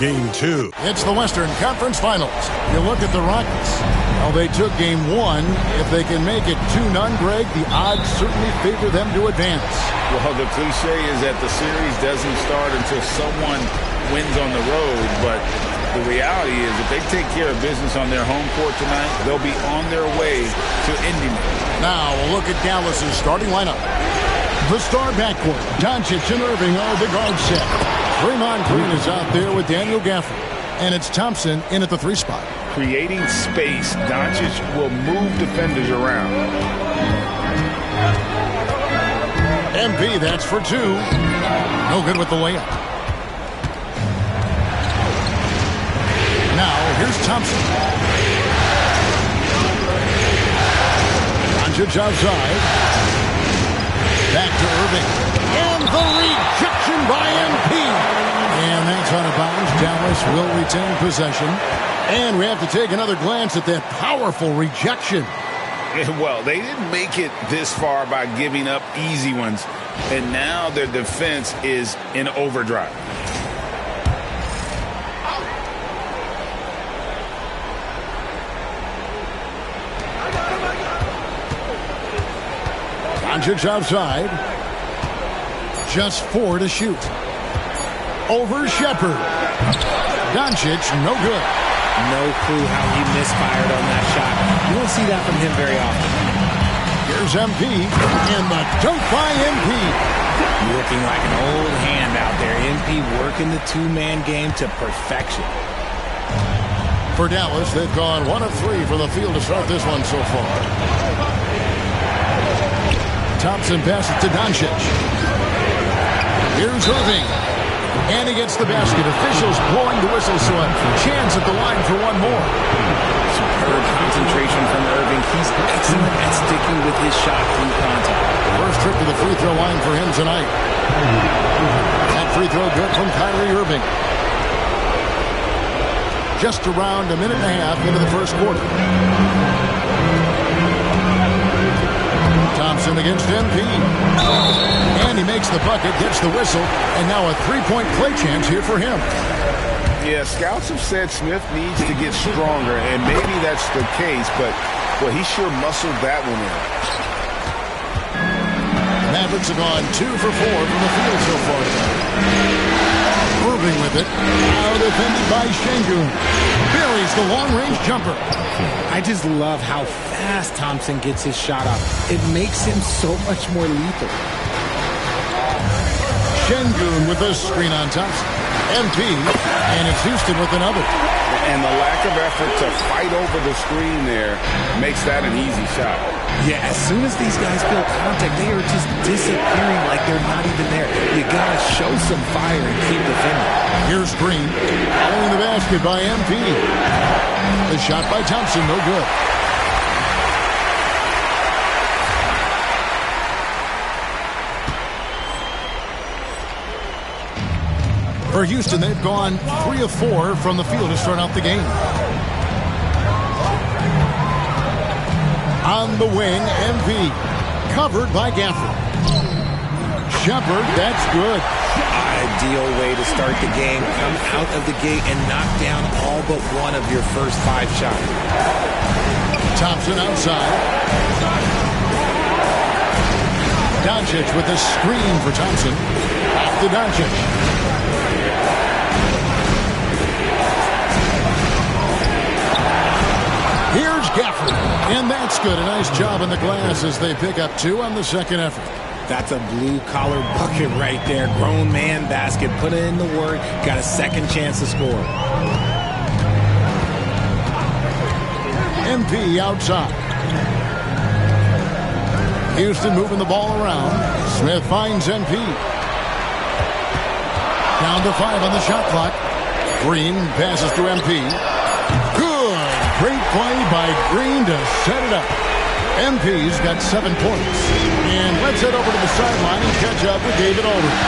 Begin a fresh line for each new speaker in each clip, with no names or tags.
Game 2.
It's the Western Conference Finals. You look at the Rockets. Well, they took Game 1. If they can make it 2-0, Greg, the odds certainly favor them to advance.
Well, the cliche is that the series doesn't start until someone wins on the road, but the reality is if they take care of business on their home court tonight, they'll be on their way to ending it.
Now, we'll look at Dallas's starting lineup. The star backcourt, Doncic and Irving are the guard set. Draymond Green is out there with Daniel Gafford. And it's Thompson in at the 3 spot.
Creating space, Doncic will move defenders around.
MP, that's for 2. No good with the layup. Now, here's Thompson. Doncic outside. Back to Irving. And the rejection by MP. And that's out of bounds. Dallas will retain possession. And we have to take another glance at that powerful rejection.
Well, they didn't make it this far by giving up easy ones. And now their defense is in overdrive.
Doncic outside. Just 4 to shoot. Over Shepherd. Doncic, no good.
No clue how he misfired on that shot. You don't see that from him very often.
Here's MP, and the dunk by MP.
Looking like an old hand out there. MP working the 2-man game to perfection.
For Dallas, they've gone 1 of 3 from the field to start this one so far. Thompson passes to Doncic. Here's Irving. And he gets the basket. Officials blowing the whistle, so a chance at the line for one more.
Superb concentration from Irving. He's excellent at sticking with his shot through contact.
First trip to the free throw line for him tonight. That free throw good from Kyrie Irving. Just around a minute and a half into the first quarter. Thompson against MP. And he makes the bucket, gets the whistle, and now a 3-point play chance here for him.
Yeah, scouts have said Smith needs to get stronger, and maybe that's the case, but well, he sure muscled that one in.
Mavericks have gone 2 for 4 from the field so far. Irving with it. Now defended by Şengün. Buries the long-range jumper.
I just love how fast Thompson gets his shot off. It makes him so much more lethal.
Şengün with a screen on Thompson. MP, and it's Houston with another.
And the lack of effort to fight over the screen there makes that an easy shot.
Yeah, as soon as these guys feel contact, they are just disappearing like they're not even there. You gotta show some fire and keep defending.
Here's Green, following the basket by MP. The shot by Thompson, no good. For Houston, they've gone 3 of 4 from the field to start out the game. On the wing, MV. Covered by Gafford. Shepherd, that's good.
Ideal way to start the game. Come out of the gate and knock down all but one of your first 5 shots.
Thompson outside. Doncic with a screen for Thompson. Off to Doncic. Here's Gafford, and that's good. A nice job in the glass as they pick up 2 on the second effort.
That's a blue-collar bucket right there. Grown man basket. Put in the work. Got a second chance to score.
MP outside. Houston moving the ball around. Smith finds MP. Down to 5 on the shot clock. Green passes to MP. Good. Great play by Green to set it up. MP's got 7 points. And let's head over to the sideline and catch up with David Aldridge.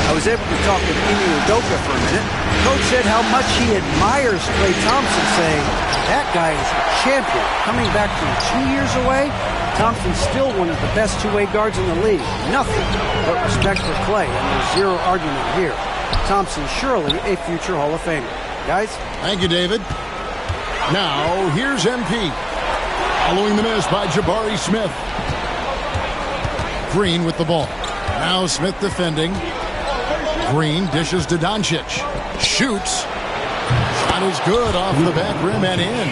I was able to talk with Emi Udoka for a minute. Coach said how much he admires Klay Thompson, saying, that guy is a champion. Coming back from 2 years away, Thompson's still one of the best two-way guards in the league. Nothing but respect for Klay, and there's zero argument here. Thompson surely a future Hall of Famer. Guys?
Thank you, David. Now, here's MP. Following the miss by Jabari Smith. Green with the ball. Now Smith defending. Green dishes to Doncic. Shoots. Shot is good off the back rim and in.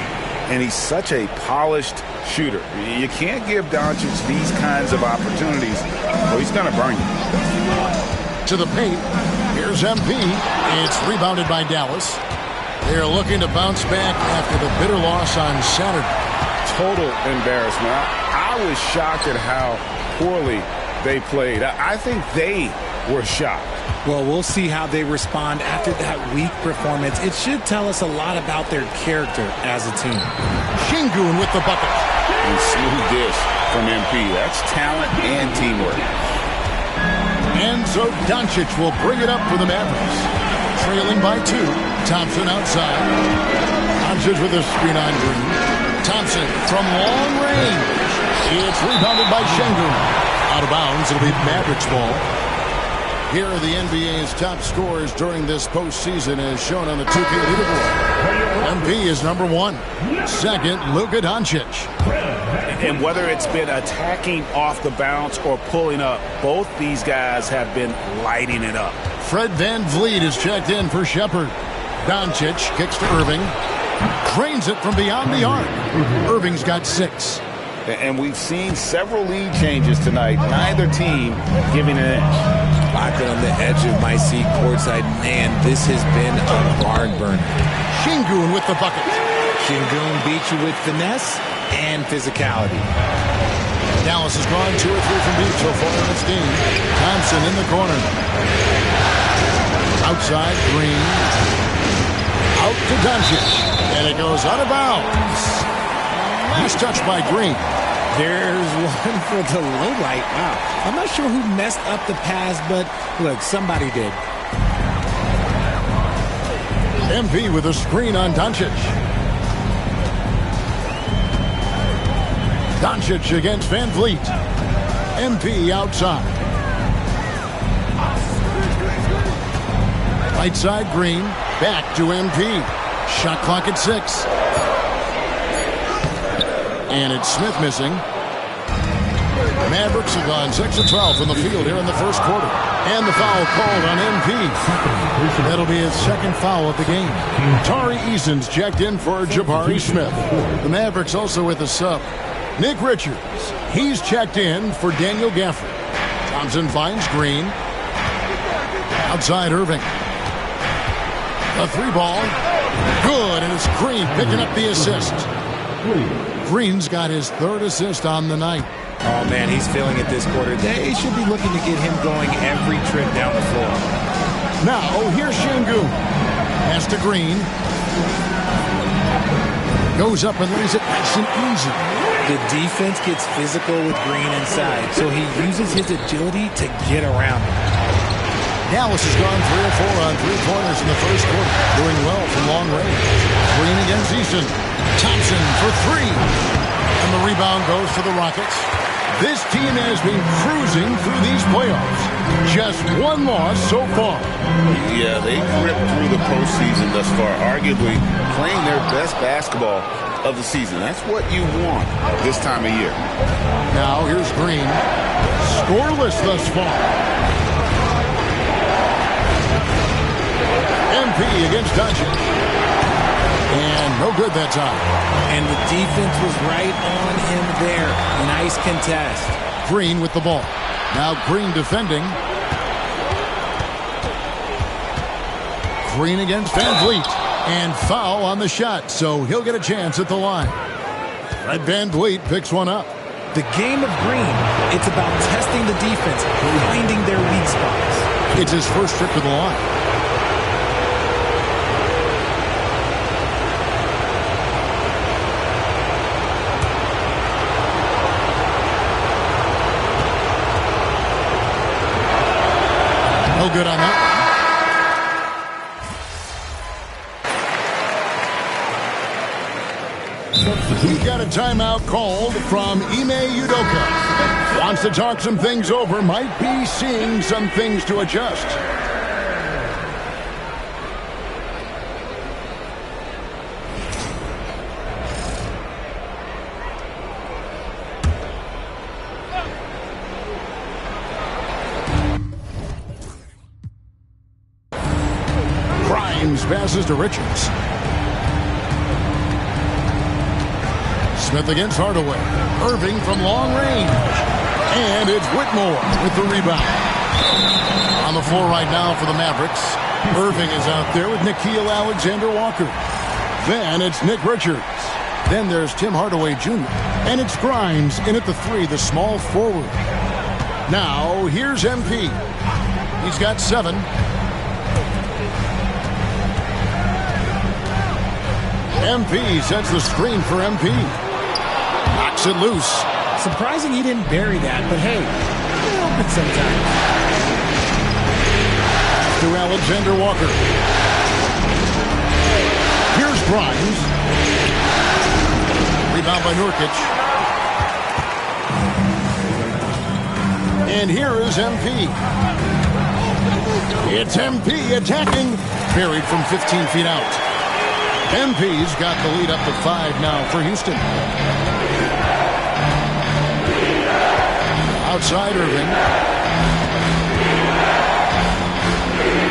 And he's such a polished shooter. You can't give Doncic these kinds of opportunities, or he's going to burn you.
To the paint. Here's MP. It's rebounded by Dallas. They're looking to bounce back after the bitter loss on Saturday.
Total embarrassment. I was shocked at how poorly they played. I think they were shocked.
Well, we'll see how they respond after that weak performance. It should tell us a lot about their character as a team.
Şengün with the bucket.
And smooth dish from MP. That's talent and teamwork.
And so Doncic will bring it up for the Mavericks. Trailing by 2. Thompson outside. Doncic with a screen on Green. Thompson from long range. It's rebounded by Şengün. Out of bounds. It'll be Mavericks ball. Here are the NBA's top scorers during this postseason as shown on the 2K leaderboard. MP is number 1. Second, Luka Doncic.
And whether it's been attacking off the bounce or pulling up, both these guys have been lighting it up.
Fred VanVleet is checked in for Shepherd. Doncic kicks to Irving. Drains it from beyond the arc. Irving's got 6.
And we've seen several lead changes tonight. Neither team giving an inch.
Locked on the edge of my seat courtside. Man, this has been a barn burner.
Şengün with the bucket.
Şengün beats you with finesse and physicality.
Dallas has gone 2 or 3 from deep so far in this game. Thompson in the corner. Outside, Green. Out to Doncic. And it goes out of bounds. Last touch by Green.
There's one for the low light. Wow. I'm not sure who messed up the pass, but look, somebody did.
MP with a screen on Doncic. Doncic against VanVleet. MP outside. Right side, Green. Back to MP. Shot clock at 6. And it's Smith missing. Mavericks have gone 6 of 12 from the field here in the first quarter. And the foul called on MP. That'll be his second foul of the game. Tari Eason's checked in for Jabari Smith. The Mavericks also with a sub. Nick Richards. He's checked in for Daniel Gafford. Thompson finds Green. Outside Irving. A 3-ball. Good, and it's Green picking up the assist. Green's got his 3rd assist on the night.
Oh, man, he's feeling it this quarter. They should be looking to get him going every trip down the floor.
Now, here's Şengün. Pass to Green. Goes up and lays it nice and easy.
The defense gets physical with Green inside, so he uses his agility to get around him.
Dallas has gone 3 or 4 on 3-pointers in the first quarter, doing well from long range. Green against Easton. Thompson for 3. And the rebound goes to the Rockets. This team has been cruising through these playoffs. Just 1 loss so far.
Yeah, they gripped through the postseason thus far, arguably playing their best basketball of the season. That's what you want this time of year.
Now here's Green. Scoreless thus far. MP against Doncic. And no good that time.
And the defense was right on him there. Nice contest.
Green with the ball. Now Green defending. Green against VanVleet. And foul on the shot, so he'll get a chance at the line. Fred VanVleet picks one up.
The game of Green, it's about testing the defense, finding their weak spots.
It's his first trip to the line. No good on that one. We got a timeout called from Ime Udoka. Wants to talk some things over. Might be seeing some things to adjust. Passes to Richards. Smith against Hardaway. Irving from long range. And it's Whitmore with the rebound. On the floor right now for the Mavericks. Irving is out there with Nickeil Alexander-Walker. Then it's Nick Richards. Then there's Tim Hardaway Jr. And it's Grimes in at the 3, the small forward. Now here's MP. He's got 7. MP sets the screen for MP. Knocks it loose.
Surprising he didn't bury that, but hey, it'll open sometimes.
To Alexander Walker. Here's Grimes. Rebound by Nurkic. And here is MP. It's MP attacking. Buried from 15 feet out. MP's got the lead up to 5 now for Houston. Outside Irving.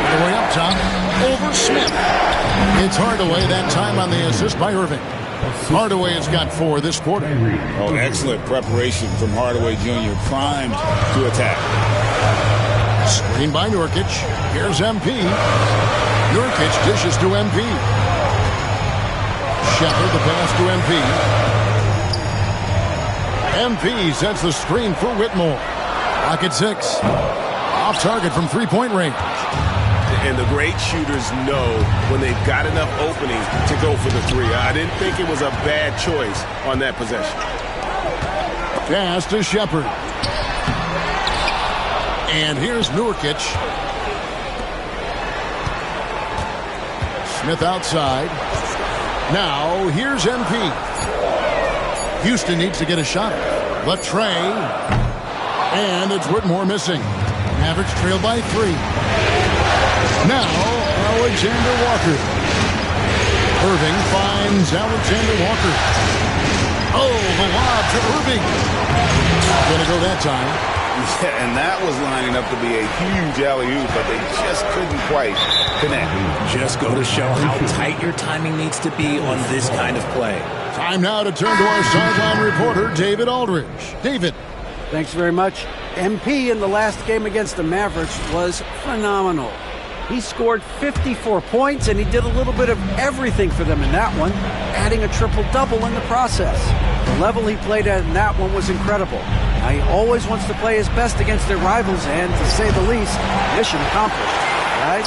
Hardaway up top. Over Smith. It's Hardaway that time on the assist by Irving. Hardaway has got 4 this quarter.
Oh, excellent preparation from Hardaway Jr. Primed to attack.
Screen by Nurkic. Here's MP. Nurkic dishes to MP. Shepard, the pass to MP. MP sets the screen for Whitmore. Lock at 6. Off target from 3-point range.
And the great shooters know when they've got enough opening to go for the 3. I didn't think it was a bad choice on that possession.
Pass to Shepard. And here's Nurkic. Smith outside. Now, here's MP. Houston needs to get a shot. But Trey. And it's Whitmore missing. Mavericks trail by 3. Now, Alexander Walker. Irving finds Alexander Walker. Oh, the lob to Irving. Gonna go that time.
Yeah, and that was lining up to be a huge alley-oop, but they just couldn't quite connect.
Just go to show how tight your timing needs to be on this kind of play.
Time now to turn to our sideline reporter, David Aldridge. David.
Thanks very much. MP in the last game against the Mavericks was phenomenal. He scored 54 points, and he did a little bit of everything for them in that one, adding a triple-double in the process. The level he played at in that one was incredible. Now, he always wants to play his best against their rivals, and to say the least, mission accomplished. Right?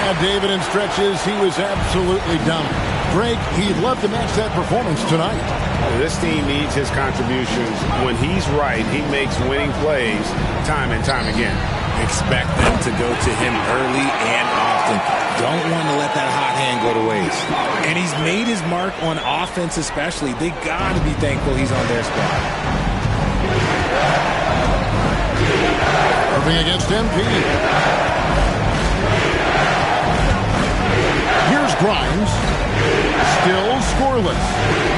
Yeah, David, in stretches, he was absolutely dominant. Greg, he'd love to match that performance tonight.
This team needs his contributions. When he's right, he makes winning plays time and time again.
Expect them to go to him early and often. Don't want to let that hot hand go to waste. And he's made his mark on offense especially. They got to be thankful he's on their squad.
Irving against MP. Here's Grimes. Still scoreless.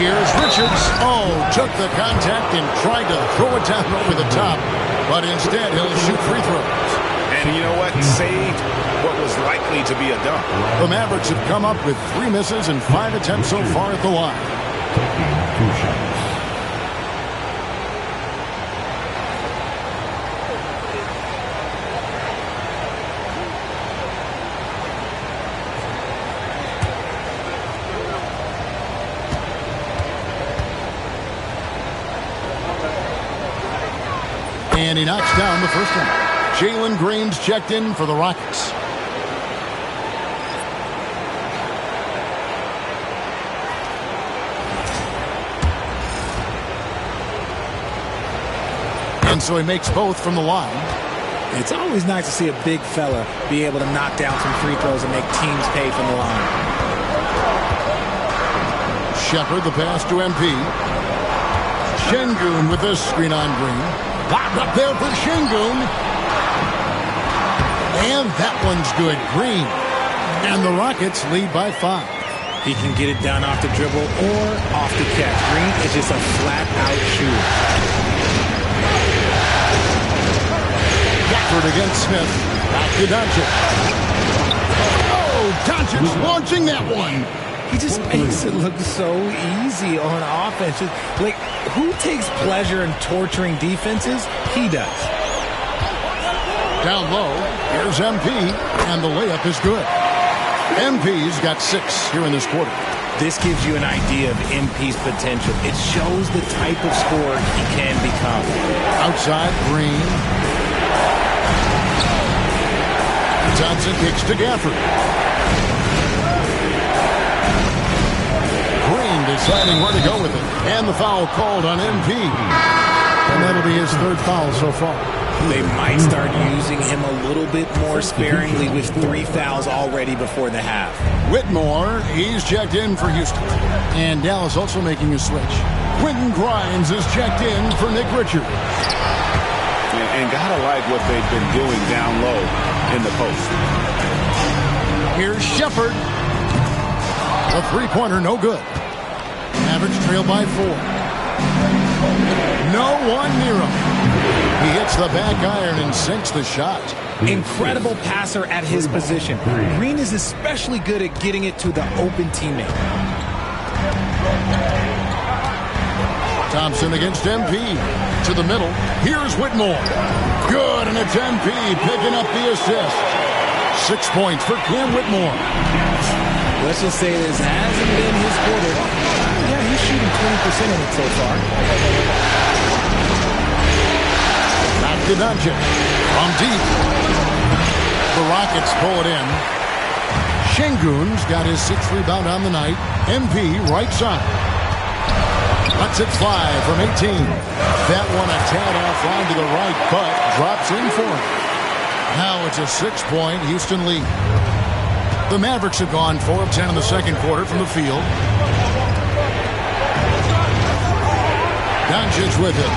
Here's Richards. Oh, took the contact and tried to throw it down over the top. But instead, he'll shoot free throws.
And you know what? Saved what was likely to be a dunk.
The Mavericks have come up with 3 misses and 5 attempts so far at the line. 2 shots. And he knocks down the first one. Jalen Green's checked in for the Rockets. And so he makes both from the line.
It's always nice to see a big fella be able to knock down some free throws and make teams pay from the line.
Shepard, the pass to MP. Şengün with this screen on Green. Locked up there for Şengün. And that one's good. Green. And the Rockets lead by 5.
He can get it done off the dribble or off the catch. Green is just a flat-out shooter.
Gafford against Smith. Back to Doncic. Oh, Doncic launching that one.
He just makes it look so easy on offense. Like, who takes pleasure in torturing defenses? He does.
Down low, here's MP, and the layup is good. MP's got 6 here in this quarter.
This gives you an idea of MP's potential. It shows the type of scorer he can become.
Outside, Green. Johnson kicks to Gafford. Green deciding where to go with it. And the foul called on MP. And that'll be his 3rd foul so far.
They might start using him a little bit more sparingly with 3 fouls already before the half.
Whitmore, he's checked in for Houston. And Dallas also making a switch. Quentin Grimes is checked in for Nick Richards.
And gotta like what they've been doing down low in the post.
Here's Shepard. The three-pointer, no good. Mavericks trail by 4. No one near him. He hits the back iron and sinks the shot.
Incredible passer at his position. Green is especially good at getting it to the open teammate.
Thompson against MP. To the middle. Here's Whitmore. Good, and it's MP picking up the assist. 6 points for Cam Whitmore.
Let's just say this hasn't been his quarter. Yeah, he's shooting 20% in it so far.
Back to Doncic. From deep. The Rockets pull it in. Şengün's got his 6th rebound on the night. MP right side. Lets it fly from 18. That one a tad offline to the right, but drops in for him. Now it's a 6-point Houston lead. The Mavericks have gone 4 of 10 in the second quarter from the field. Doncic with it.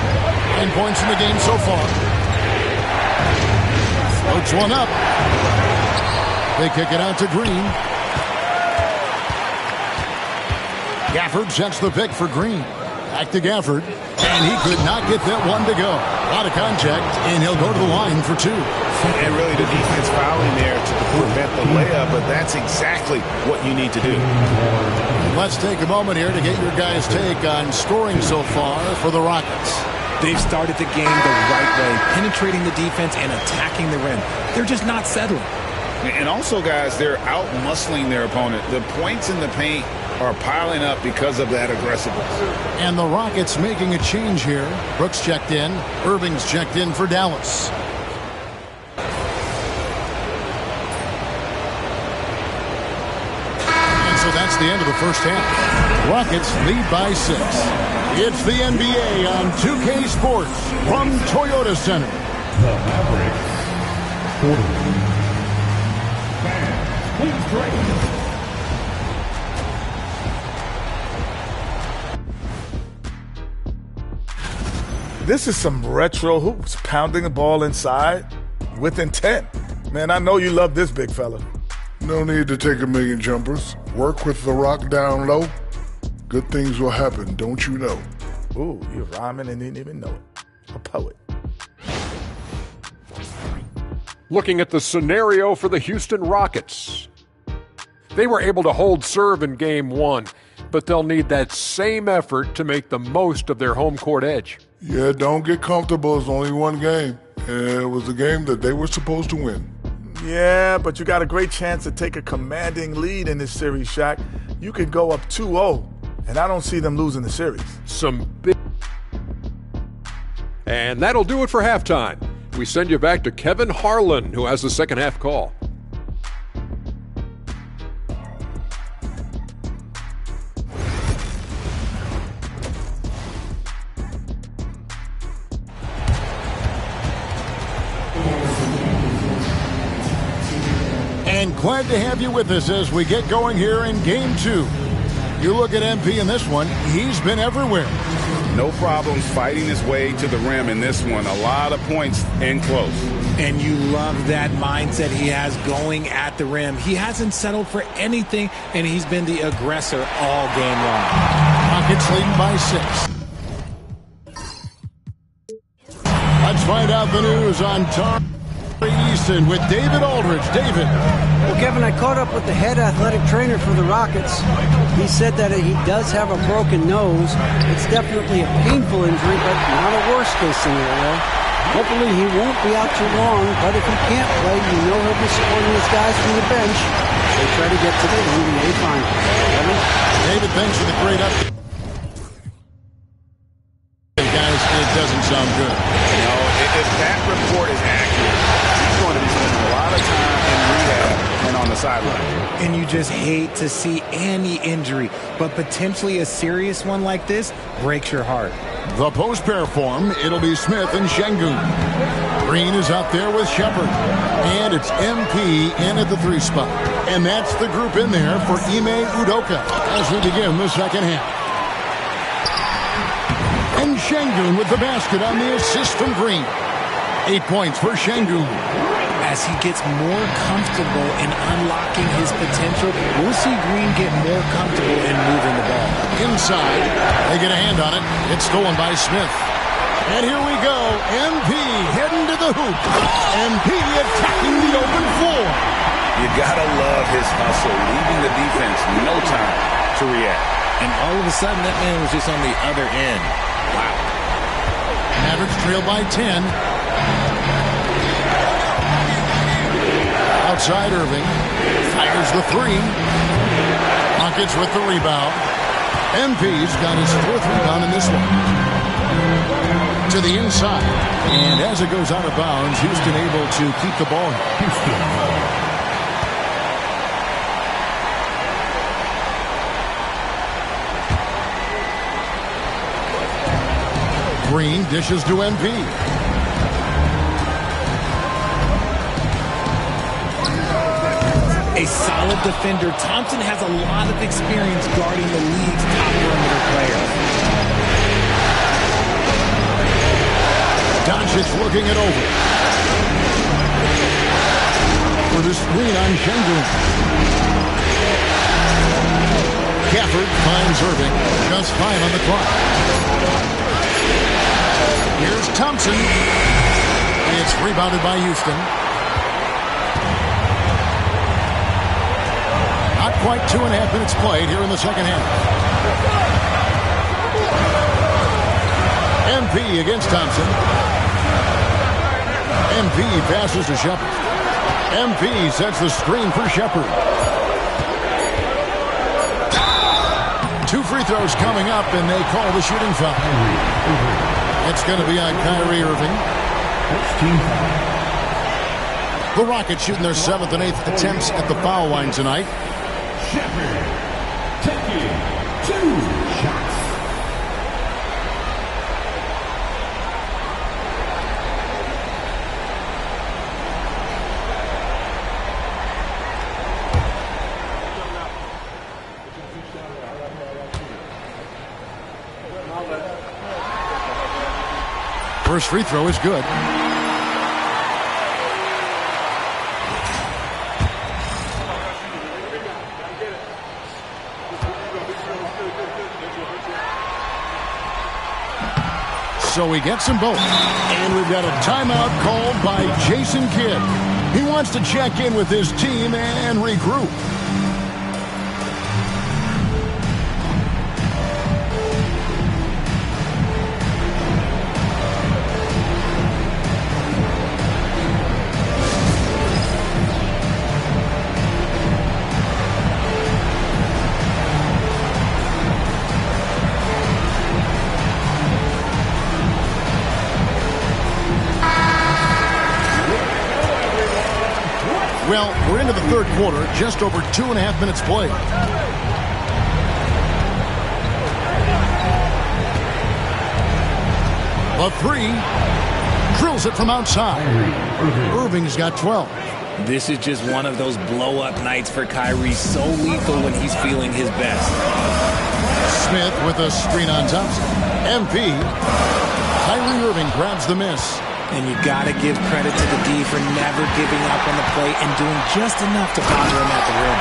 10 points in the game so far. Floats one up. They kick it out to Green. Gafford sets the pick for Green. Back to Gafford. And he could not get that one to go. A lot of contact, and he'll go to the line for 2.
And really the defense fouling there to prevent the layup, but that's exactly what you need to do.
Let's take a moment here to get your guys' take on scoring so far for the Rockets.
They've started the game the right way, penetrating the defense and attacking the rim. They're just not settling.
And also, guys, they're out-muscling their opponent. The points in the paint are piling up because of that aggressiveness.
And the Rockets making a change here. Brooks checked in. Irving's checked in for Dallas. And so that's the end of the first half. Rockets lead by 6. It's the NBA on 2K Sports from Toyota Center.
The Mavericks quarter. Fans, please break.
This is some retro hoops, pounding the ball inside with intent. Man, I know you love this big fella.
No need to take a million jumpers. Work with the rock down low. Good things will happen, don't you know?
Ooh, you're rhyming and didn't even know it. A poet.
Looking at the scenario for the Houston Rockets. They were able to hold serve in Game 1, but they'll need that same effort to make the most of their home court edge.
Yeah, don't get comfortable. It's only one game. And it was a game that they were supposed to win.
Yeah, but you got a great chance to take a commanding lead in this series, Shaq. You could go up 2-0, and I don't see them losing the series.
Some big... And that'll do it for halftime. We send you back to Kevin Harlan, who has the second half call.
Glad to have you with us as we get going here in Game 2. You look at MP in this one, he's been everywhere.
No problems fighting his way to the rim in this one. A lot of points and close.
And you love that mindset he has going at the rim. He hasn't settled for anything, and he's been the aggressor all game long.
Rockets leading by 6. Let's find out the news on Tari Eason with David Aldridge. David.
Well, Kevin, I caught up with the head athletic trainer for the Rockets. He said that he does have a broken nose. It's definitely a painful injury, but not a worst-case scenario. Hopefully he won't be out too long, but if he can't play, you know he'll be supporting his guys from the bench. They try to get to the NBA Finals. Kevin?
David, thanks for the great update. Guys, it doesn't sound good.
No, if that report is accurate, he's going to be spending a lot of time in rehab and on the sideline.
And you just hate to see any injury, but potentially a serious one like this breaks your heart.
The post pair form, it'll be Smith and Şengün. Green is out there with Shepard. And it's MP in at the 3 spot. And that's the group in there for Ime Udoka as we begin the second half. And Şengün with the basket on the assist from Green. 8 points for Şengün.
As he gets more comfortable in unlocking his potential, we'll see Green get more comfortable in moving the ball.
Inside, they get a hand on it. It's stolen by Smith. And here we go. MP heading to the hoop. MP attacking the open floor.
You gotta love his hustle, leaving the defense no time to react.
And all of a sudden, that man was just on the other end. Wow.
Mavericks trail by 10. Outside Irving. Fires the 3. Rockets with the rebound. MP's got his 4th rebound in this one. To the inside. And as it goes out of bounds, Houston able to keep the ball. Green dishes to MP.
A solid defender, Thompson has a lot of experience guarding the league's top perimeter players.
Doncic looking it over. For the screen on Şengün. Gafford finds Irving. Just 5 on the clock. Here's Thompson. It's rebounded by Houston. Not quite 2.5 minutes played here in the second half. MP against Thompson. MP passes to Shepard. MP sets the screen for Shepard. 2 free throws coming up, and they call the shooting foul. It's going to be on Kyrie Irving. The Rockets shooting their 7th and 8th attempts at the foul line tonight.
Shepard taking 2 shots.
First free throw is good. So he gets them both. And we've got a timeout called by Jason Kidd. He wants to check in with his team and regroup. Well, we're into the third quarter, just over 2.5 minutes played. The 3, drills it from outside. Irving's got 12.
This is just one of those blow-up nights for Kyrie, so lethal when he's feeling his best.
Smith with a screen on Thompson. MP. Kyrie Irving grabs the miss.
And you got to give credit to the D for never giving up on the play and doing just enough to bother him at the rim.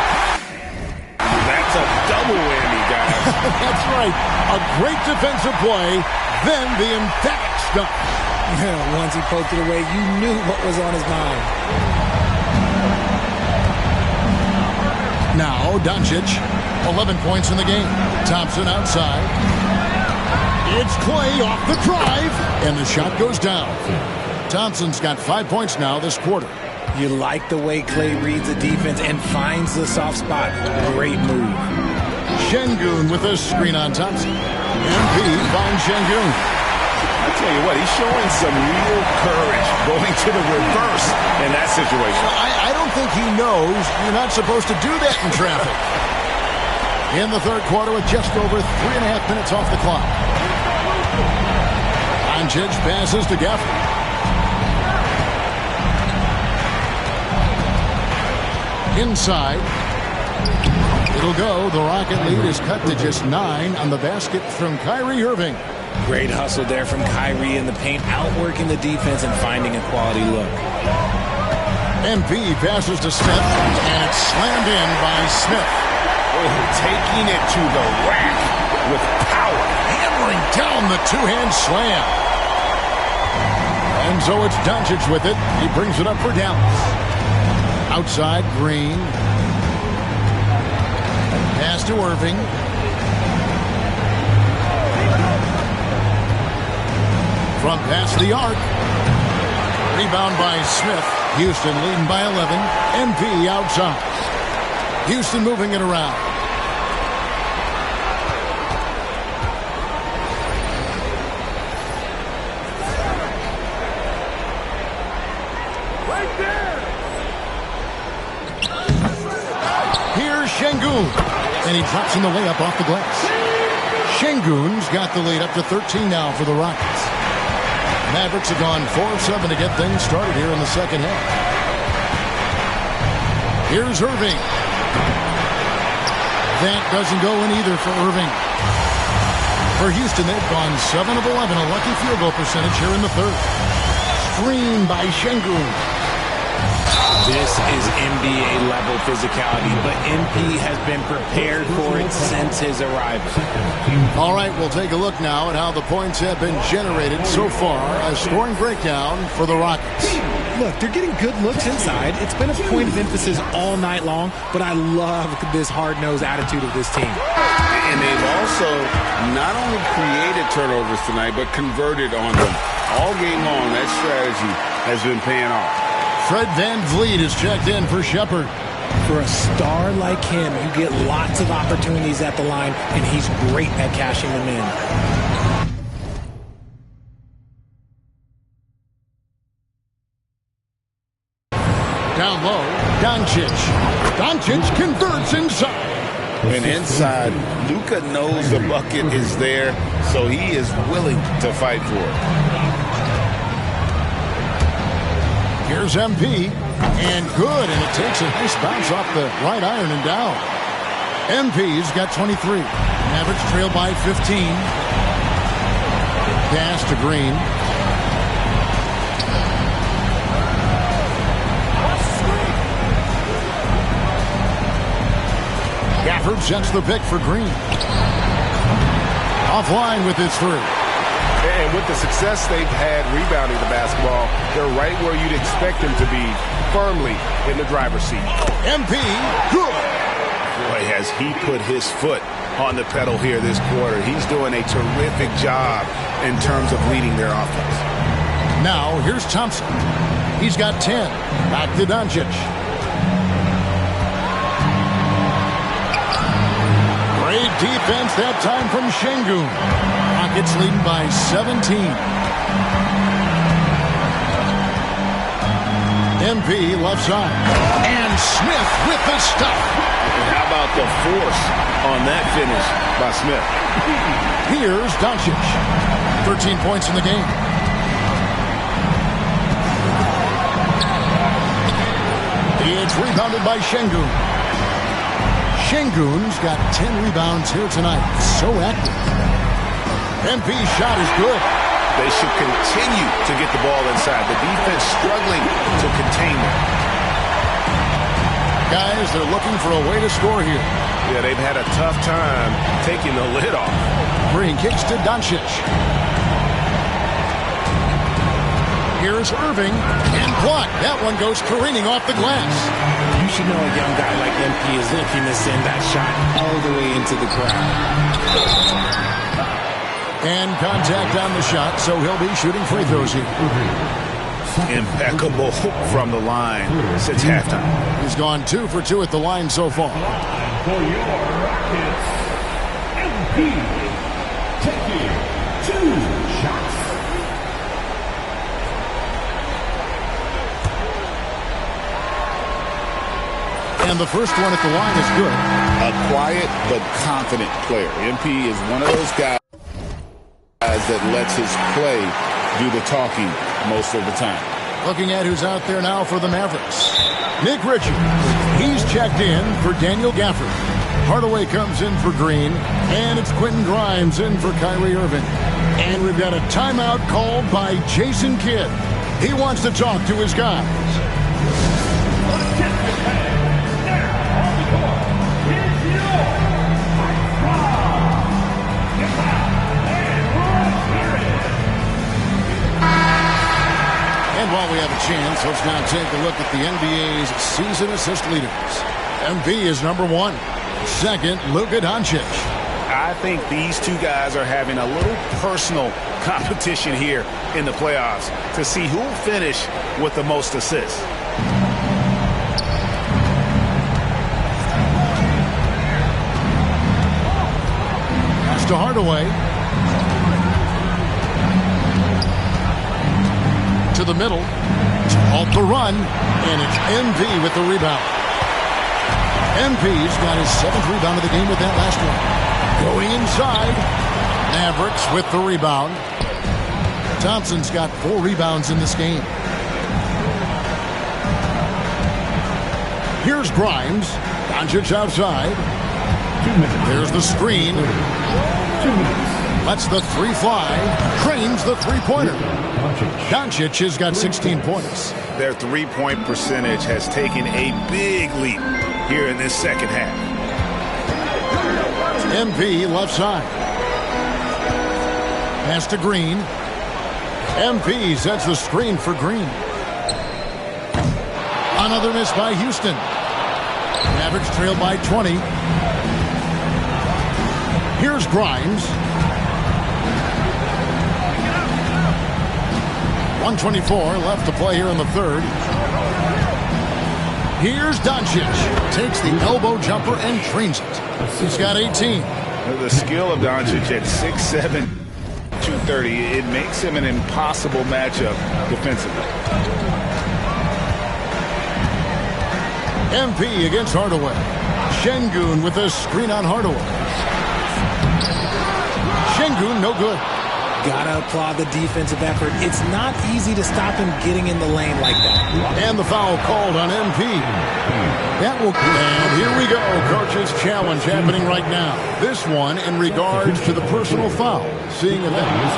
That's a double whammy, guys.
That's right. A great defensive play, then the emphatic stuff.
Once he poked it away, you knew what was on his mind.
Now, Doncic, 11 points in the game. Thompson outside. It's Clay off the drive, and the shot goes down. Thompson's got 5 points now this quarter.
You like the way Clay reads the defense and finds the soft spot. Great move.
Şengün with a screen on Thompson. MP finds Şengün.
I tell you what, he's showing some real courage going to the reverse in that situation.
I don't think he knows you're not supposed to do that in traffic. In the third quarter with just over 3.5 minutes off the clock. Doncic passes to Gafford. Inside. It'll go. The Rocket lead is cut to just 9 on the basket from Kyrie Irving.
Great hustle there from Kyrie in the paint, outworking the defense and finding a quality look.
MP passes to Smith, and it's slammed in by Smith.
Oh, taking it to the rack with power.
Hammering down the two-hand slam. And so it's Doncic with it. He brings it up for Dallas. Outside, Green. Pass to Irving. Front pass the arc. Rebound by Smith. Houston leading by 11. MP outside. Houston moving it around.
Right there.
Here's Şengün. And he drops in the layup off the glass. Şengün's got the lead up to 13 now for the Rockets. Mavericks have gone 4 of 7 to get things started here in the second half. Here's Irving. That doesn't go in either for Irving. For Houston, they've gone 7 of 11, a lucky field goal percentage here in the third. Screen by Şengün.
This is NBA-level physicality, but MP has been prepared for it since his arrival.
All right, we'll take a look now at how the points have been generated so far. A scoring breakdown for the Rockets.
Look, they're getting good looks inside. It's been a point of emphasis all night long, but I love this hard-nosed attitude of this team.
And they've also not only created turnovers tonight, but converted on them. All game long, that strategy has been paying off.
Fred VanVleet is checked in for Shepherd.
For a star like him, you get lots of opportunities at the line, and he's great at cashing them in.
Down low, Doncic. Doncic converts inside.
And inside, Luka knows the bucket is there, so he is willing to fight for it.
Here's MP, and good, and it takes a nice bounce off the right iron and down. MP's got 23. Mavericks trail by 15. Pass to Green. Gafford sets the pick for Green. Offline with his three.
And with the success they've had rebounding the basketball, they're right where you'd expect them to be, firmly in the driver's seat.
MP, good.
Boy, has he put his foot on the pedal here this quarter. He's doing a terrific job in terms of leading their offense.
Now, here's Thompson. He's got 10. Back to Doncic. Great defense that time from Şengün. Rockets leading by 17. MP left side. And Smith with the stop.
And how about the force on that finish by Smith?
Here's Doncic. 13 points in the game. It's rebounded by Şengün. Şengün's got 10 rebounds here tonight. So active. MP's shot is good.
They should continue to get the ball inside. The defense struggling to contain them.
Guys, they're looking for a way to score here.
Yeah, they've had a tough time taking the lid off.
Green kicks to Doncic. Here's Irving, and blocked. That one goes careening off the glass.
You should know a young guy like MP is looking to send that shot all the way into the crowd.
And contact on the shot, so he'll be shooting free throws here.
Impeccable from the line since halftime.
He's gone 2 for 2 at the line so far.
For your Rockets, MP taking 2 shots.
And the first one at the line is good.
A quiet but confident player. MP is one of those guys that lets his play do the talking most of the time.
Looking at who's out there now for the Mavericks. Nick Richards. He's checked in for Daniel Gafford. Hardaway comes in for Green. And it's Quentin Grimes in for Kyrie Irving. And we've got a timeout called by Jason Kidd. He wants to talk to his guys. And while we have a chance, let's now take a look at the NBA's season assist leaders. MV is number 1. Second, Luka Doncic.
I think these two guys are having a little personal competition here in the playoffs to see who will finish with the most assists.
Pass to Hardaway. To the middle. Off the run. And it's MV with the rebound. MP's got his 7th rebound of the game with that last one. Going inside. Mavericks with the rebound. Thompson's got 4 rebounds in this game. Here's Grimes. Doncic outside.
2 minutes.
There's the screen.
2 minutes.
Lets the 3 fly. Trains the 3-pointer. Doncic has got 16 points.
Their three-point percentage has taken a big leap here in this second half.
MP left side. Pass to Green. MP sets the screen for Green. Another miss by Houston. Mavericks trail by 20. Here's Grimes. 1:24 left to play here in the third. Here's Doncic. Takes the elbow jumper and trains it. He's got 18.
The skill of Doncic at 6'7", 230, it makes him an impossible matchup defensively.
MP against Hardaway. Şengün with a screen on Hardaway. Şengün no good.
Gotta applaud the defensive effort. It's not easy to stop him getting in the lane like that.
And the foul called on MP. And here we go. Coach's challenge happening right now. This one in regards to the personal foul. Seeing if that is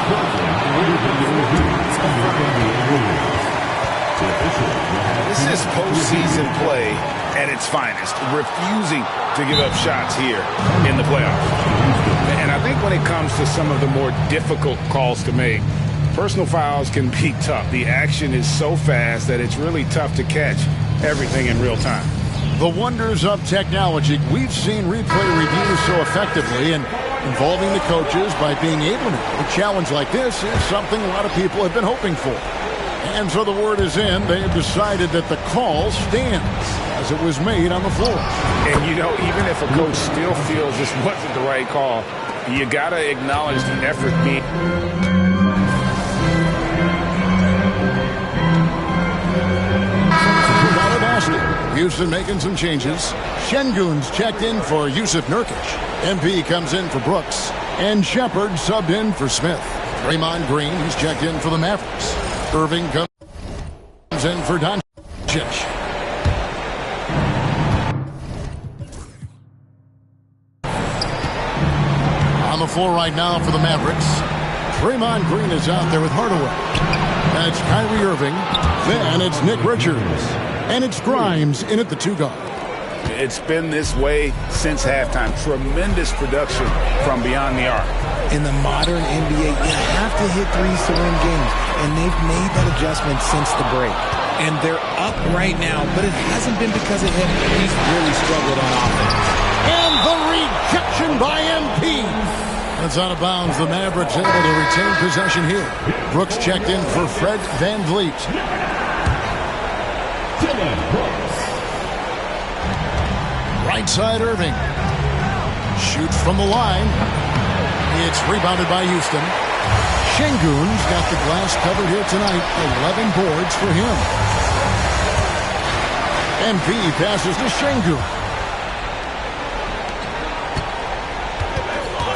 This is postseason play at its finest, refusing to give up shots here in the playoffs. And I think when it comes to some of the more difficult calls to make, personal fouls can be tough. The action is so fast that it's really tough to catch everything in real time.
the wonders of technology. We've seen replay reviews so effectively, and involving the coaches by being able to make a challenge like this is something a lot of people have been hoping for. And so the word is in. They have decided that the call stands as it was made on the floor.
And, you know, even if a coach still feels this wasn't the right call, you got to acknowledge the effort being...
Houston making some changes. Şengün's checked in for Jusuf Nurkic. MP comes in for Brooks. And Shepard subbed in for Smith. Draymond Green, he's checked in for the Mavericks. Irving comes in for Doncic. On the floor right now for the Mavericks. Draymond Green is out there with Hardaway. That's Kyrie Irving. Then it's Nick Richards. And it's Grimes in at the 2-guard.
It's been this way since halftime. Tremendous production from beyond the arc.
In the modern NBA, you have to hit threes to win games, and they've made that adjustment since the break. And they're up right now, but it hasn't been because of him. He's really struggled on offense.
And the rejection by MP. That's out of bounds. The Mavericks able to retain possession here. Brooks checked in for Fred VanVleet.
Dylan Brooks.
Right side Irving. Shoots from the line. It's rebounded by Houston. Şengün's got the glass covered here tonight. 11 boards for him. MP passes to Şengün.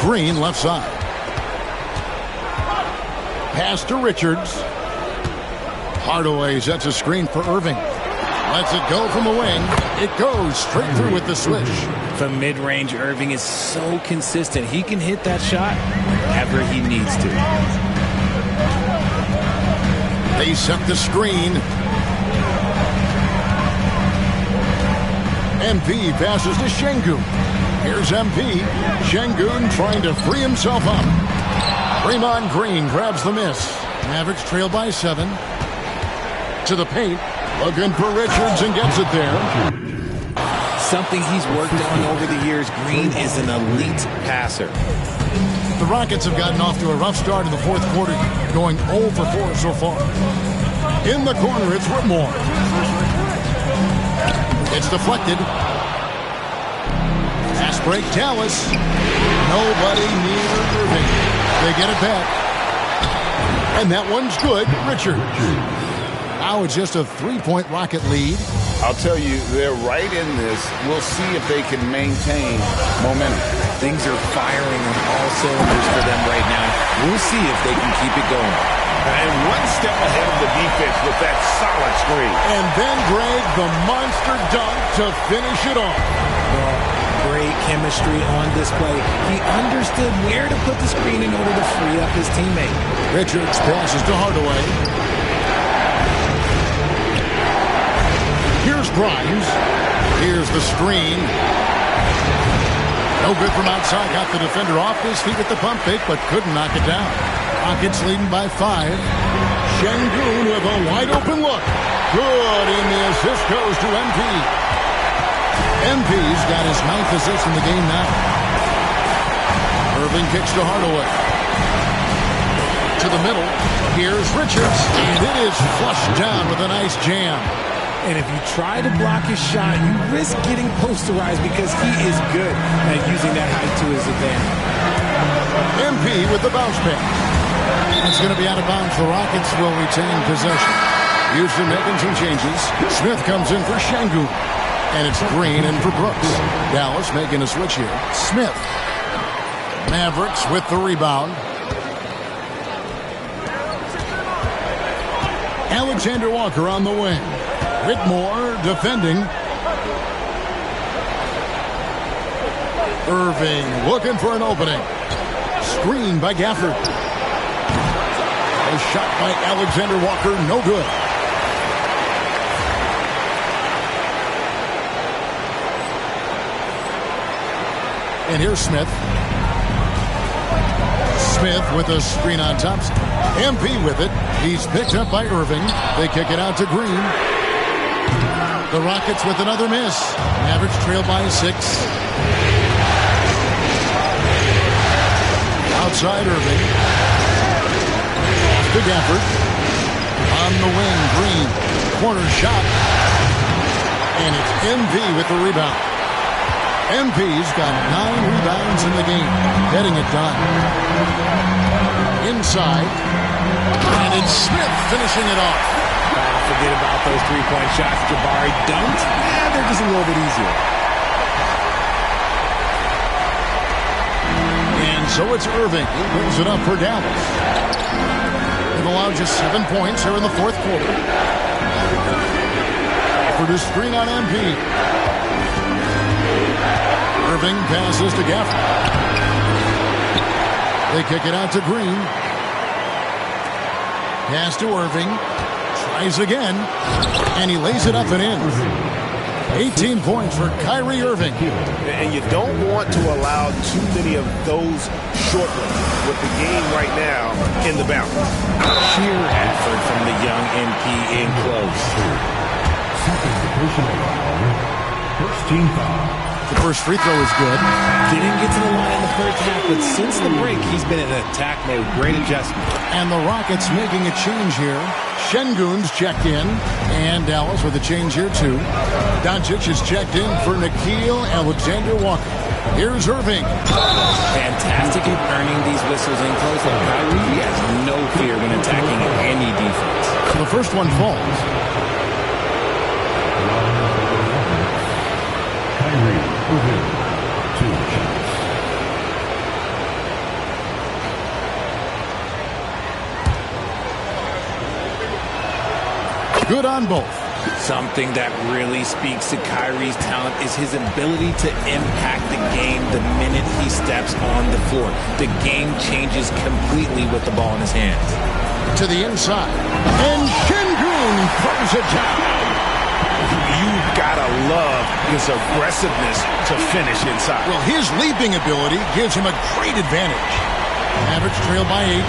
Green left side. Pass to Richards. Hardaway sets a screen for Irving. Lets it go from the wing. It goes straight through with the switch.
From mid-range, Irving is so consistent. He can hit that shot whenever he needs to.
They set the screen. MP passes to Şengün. Here's MP. Şengün trying to free himself up. Draymond Green grabs the miss. Mavericks trail by 7. To the paint. Looking for Richards and gets it there.
Something he's worked on over the years. Green is an elite passer.
The Rockets have gotten off to a rough start in the fourth quarter, going 0 for 4 so far. In the corner, it's Whitmore. It's deflected. Fast break, Dallas. Nobody near Irving. They get it back. And that one's good. Richards. Now it's just a 3-point Rocket lead.
I'll tell you, they're right in this. We'll see if they can maintain momentum.
Things are firing on all cylinders for them right now. We'll see if they can keep it going.
And one step ahead of the defense with that solid screen.
And then Greg, the monster dunk to finish it off.
Great chemistry on display. He understood where to put the screen in order to free up his teammate.
Richards passes to Hardaway. Here's Grimes. Here's the screen. No good from outside. Got the defender off his feet at the pump fake, but couldn't knock it down. Rockets leading by 5. Şengün with a wide open look. Good, and the assist goes to MP. MP's got his 9th assist in the game now. Irving kicks to Hardaway. To the middle. Here's Richards, and it is flushed down with a nice jam.
And if you try to block his shot, you risk getting posterized because he is good at using that height to his advantage.
MP with the bounce pick. It's going to be out of bounds. The Rockets will retain possession. Houston making some changes. Smith comes in for Şengün. And it's Green in for Brooks. Dallas making a switch here. Smith. Mavericks with the rebound. Alexander Walker on the wing. Whitmore defending. Irving looking for an opening. Screen by Gafford. A shot by Alexander Walker, no good. And here's Smith. Smith with a screen on Thompson. MP with it. He's picked up by Irving. They kick it out to Green. The Rockets with another miss. Mavericks trail by 6. Outside Irving. To Gafford. On the wing, Green. Corner shot. And it's MP with the rebound. MP's got 9 rebounds in the game. Getting it done. Inside. And it's Smith finishing it off.
Forget about those 3-point shots, Jabari. Don't. They're just a little bit easier.
And so it's Irving. He brings it up for Dallas. They've allowed just 7 points here in the fourth quarter. For the screen on MP. Irving passes to Gafford. They kick it out to Green. Pass to Irving. Tries again. And he lays it up and in. 18 points for Kyrie Irving.
And you don't want to allow too many of those short ones with the game right now in the balance.
Sheer effort from the young MP in close.
Second personal foul. First team foul.
The first free throw is good.
Didn't get to the line in the first half, but since the break, he's been in attack mode. Great adjustment.
And the Rockets making a change here. Şengün's checked in. And Dallas with a change here, too. Doncic is checked in for Nickeil Alexander-Walker. Here's Irving.
Fantastic at earning these whistles in close. Like Kyrie, he has no fear when attacking any defense.
The first one falls.
Kyrie Irving. 2 shots.
Good on both.
Something that really speaks to Kyrie's talent is his ability to impact the game the minute he steps on the floor. The game changes completely with the ball in his hands.
To the inside. And Şengün throws it down.
You've got to love his aggressiveness to finish inside.
Well, his leaping ability gives him a great advantage. Mavericks trail by 8.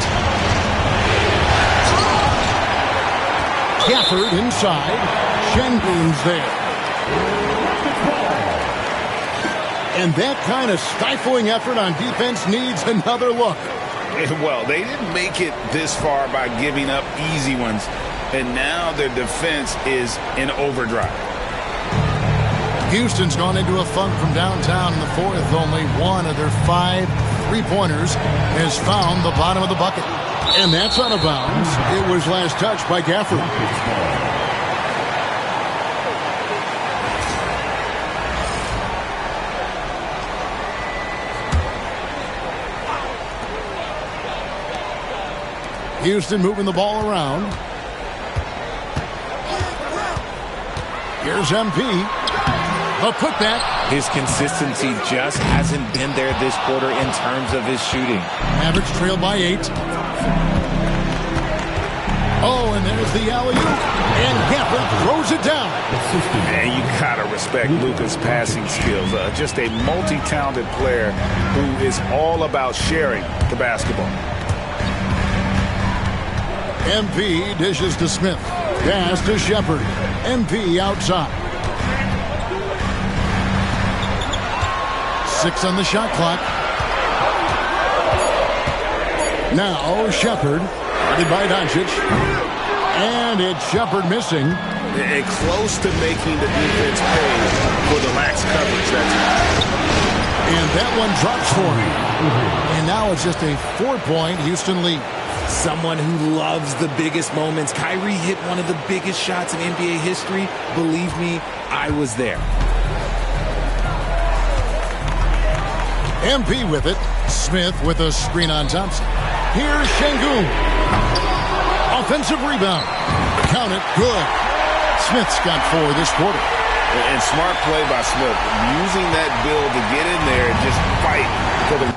Gafford inside. Şengün's there. And that kind of stifling effort on defense needs another look.
Well, they didn't make it this far by giving up easy ones, and now their defense is in overdrive.
Houston's gone into a funk from downtown in the fourth. Only one of their 5 3-pointers has found the bottom of the bucket. And that's out of bounds. It was last touched by Gafford. Houston moving the ball around. Here's MP. A putback.
His consistency just hasn't been there this quarter in terms of his shooting.
Mavericks trail by 8. Oh, and there's the alley-oop. And Gafford throws it down.
And you gotta respect Luka's passing skills. Just a multi-talented player who is all about sharing the basketball.
MP dishes to Smith. Pass to Shepherd. MP outside. 6 on the shot clock. Now Shepherd. Guarded by Doncic. And it's Shepherd missing.
And close to making the defense pay for the lax coverage.
And that one drops for him. And now it's just a 4-point Houston lead.
Someone who loves the biggest moments. Kyrie hit one of the biggest shots in NBA history. Believe me, I was there.
MP with it. Smith with a screen on Thompson. Here's Şengün. Offensive rebound. Count it. Good. Smith's got 4 this quarter.
And smart play by Smith. Using that build to get in there and just fight for the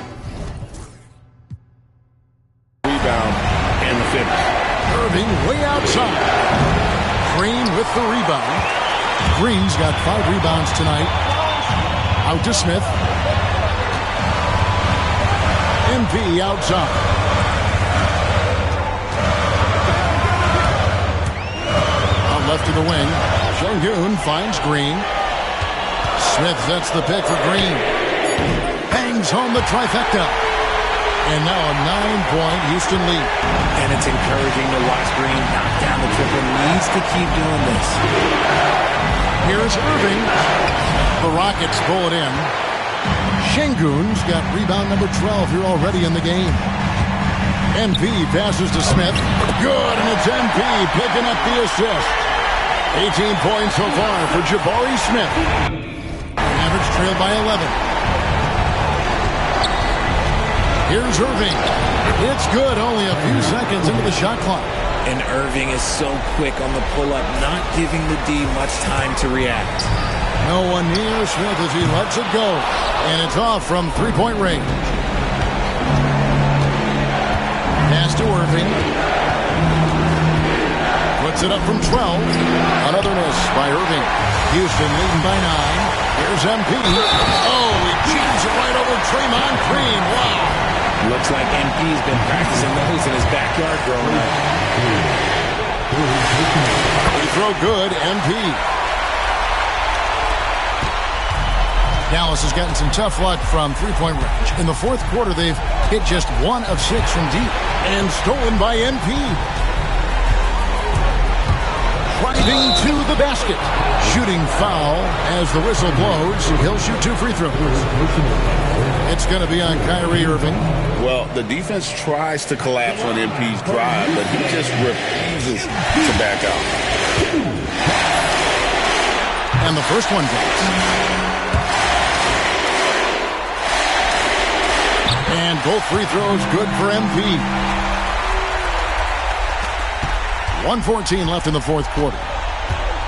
rebound and the finish.
Irving way outside. Green with the rebound. Green's got 5 rebounds tonight. Out to Smith. MP outside. Out left to the wing. Şengün finds Green. Smith sets the pick for Green. Bangs home the trifecta. And now a 9-point Houston lead.
And it's encouraging to watch Green knock down the triple. Needs to keep doing this.
Here's Irving. The Rockets pull it in. Şengün's got rebound number 12 here already in the game. MP passes to Smith. Good, and it's MP picking up the assist. 18 points so far for Jabari Smith. Mavericks trail by 11. Here's Irving. It's good, only a few seconds into the shot clock.
And Irving is so quick on the pull-up, not giving the D much time to react.
No one near Smith as he lets it go. And it's off from 3-point range. Pass to Irving. Puts it up from 12. Another miss by Irving. Houston leading by 9. Here's MP. Oh, he cheats it right over Draymond Green. Wow.
Looks like MP's been practicing those in his backyard growing up.
Free throw good, MP. Dallas has gotten some tough luck from three-point range. In the fourth quarter, they've hit just 1 of 6 from deep. And stolen by MP. Driving to the basket. Shooting foul as the whistle blows. He'll shoot 2 free throws. It's going to be on Kyrie Irving.
Well, the defense tries to collapse on MP's drive, but he just refuses to back out.
And the first one goes. And both free throws good for MP. 1:14 left in the fourth quarter.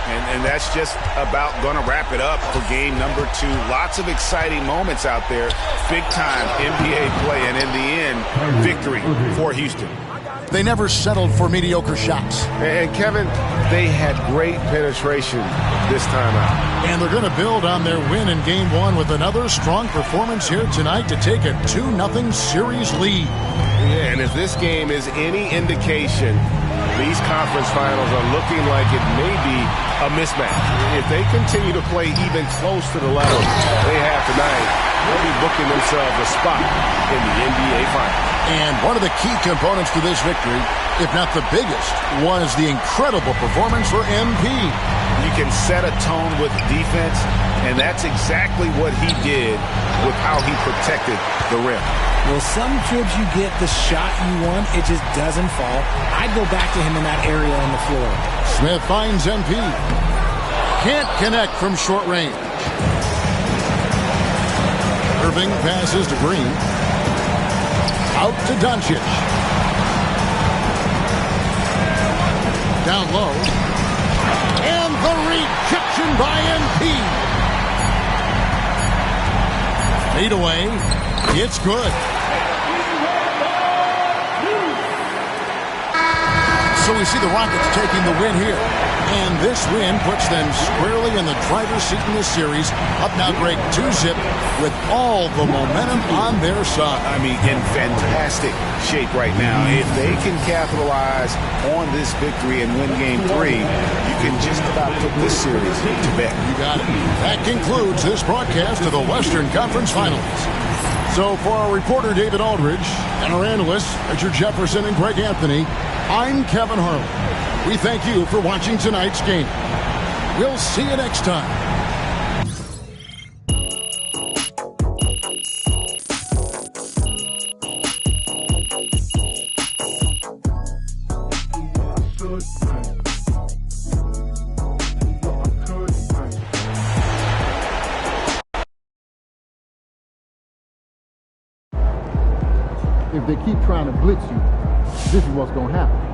And that's just about going to wrap it up for game number 2. Lots of exciting moments out there. Big-time NBA play, and in the end, victory for Houston.
They never settled for mediocre shots.
And Kevin, they had great penetration this time out.
And they're going to build on their win in game 1 with another strong performance here tonight to take a 2-0 series lead.
Yeah, and if this game is any indication, these conference finals are looking like it may be a mismatch. If they continue to play even close to the level they have tonight, they'll be booking themselves a spot in the NBA Finals.
And one of the key components to this victory, if not the biggest, was the incredible performance for MP.
You can set a tone with defense, and that's exactly what he did with how he protected the rim.
Well, some trips you get the shot you want, it just doesn't fall. I'd go back to him in that area on the floor.
Smith finds MP. Can't connect from short range. Irving passes to Green. Out to Doncic. Down low. And the rejection by MP. Fade away. It's good. So we see the Rockets taking the win here. And this win puts them squarely in the driver's seat in this series. Up now, Greg, 2-0 with all the momentum on their side.
I mean, in fantastic shape right now. If they can capitalize on this victory and win game 3, you can just about put this series to bed.
You got it. That concludes this broadcast of the Western Conference Finals. So for our reporter, David Aldridge, and our analysts, Richard Jefferson and Greg Anthony, I'm Kevin Harlan. We thank you for watching tonight's game. We'll see you next time.
If they keep trying to blitz you, this is what's going to happen.